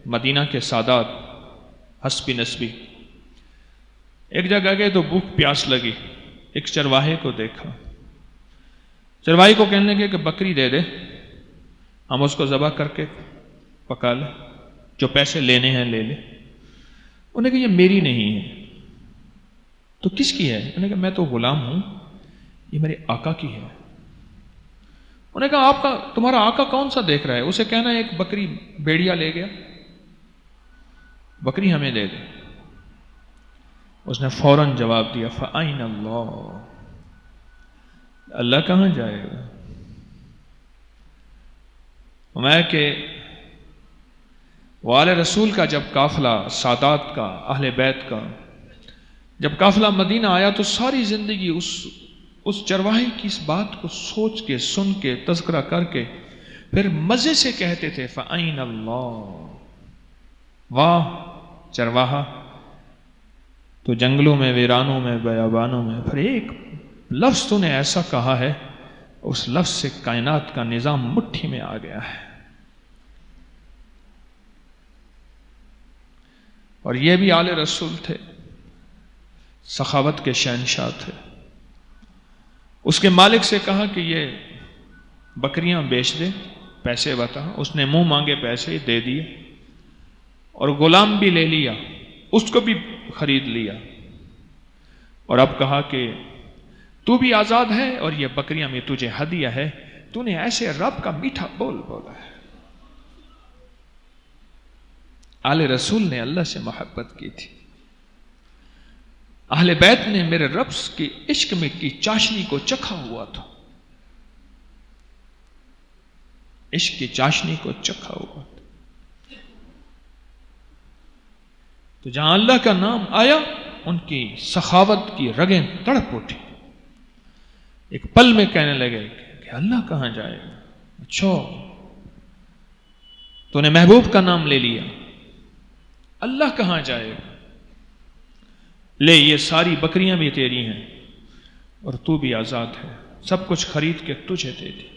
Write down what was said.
مدینہ کے سادات حسبی نسبی ایک جگہ گئے تو بھوک پیاس لگی، ایک چرواہے کو دیکھا، چرواہے کو کہنے لگے کہ بکری دے دے، ہم اس کو ذبح کر کے پکا لیں، جو پیسے لینے ہیں لے لے۔ انہوں نے کہا یہ میری نہیں ہے، تو کس کی ہے؟ انہوں نے کہا میں تو غلام ہوں، یہ میرے آقا کی ہے۔ انہوں نے کہا آپ کا تمہارا آقا کون سا دیکھ رہا ہے؟ اسے کہنا ایک بکری بیڑیا لے گیا، بکری ہمیں دے دے۔ اس نے فوراً جواب دیا فَأَيْنَ اللَّهُ، اللہ کہاں جائے گا؟ میں کہ وآل رسول کا جب قافلہ، سادات کا، اہل بیت کا جب قافلہ مدینہ آیا تو ساری زندگی اس چرواہے کی اس بات کو سوچ کے، سن کے، تذکرہ کر کے پھر مزے سے کہتے تھے فَأَيْنَ اللَّهُ، واہ چرواہا تو جنگلوں میں، ویرانوں میں، بیابانوں میں، پھر ایک لفظ تو نے ایسا کہا ہے، اس لفظ سے کائنات کا نظام مٹھی میں آ گیا ہے۔ اور یہ بھی آل رسول تھے، سخاوت کے شہنشاہ تھے۔ اس کے مالک سے کہا کہ یہ بکریاں بیچ دے، پیسے بتا۔ اس نے منہ مانگے پیسے دے دیے، اور غلام بھی لے لیا، اس کو بھی خرید لیا، اور اب کہا کہ تو بھی آزاد ہے اور یہ بکریاں میں تجھے ہدیہ ہے، تو نے ایسے رب کا میٹھا بول بولا ہے۔ آل رسول نے اللہ سے محبت کی تھی، اہل بیت نے میرے رب کے عشق میں کی چاشنی کو چکھا ہوا تھا، عشق کی چاشنی کو چکھا ہوا تھا۔ تو جہاں اللہ کا نام آیا ان کی سخاوت کی رگیں تڑپ اٹھی، ایک پل میں کہنے لگے کہ اللہ کہاں جائے گا؟ اچھا تو نے محبوب کا نام لے لیا، اللہ کہاں جائے گا؟ لے یہ ساری بکریاں بھی تیری ہیں اور تو بھی آزاد ہے، سب کچھ خرید کے تجھے دے دی۔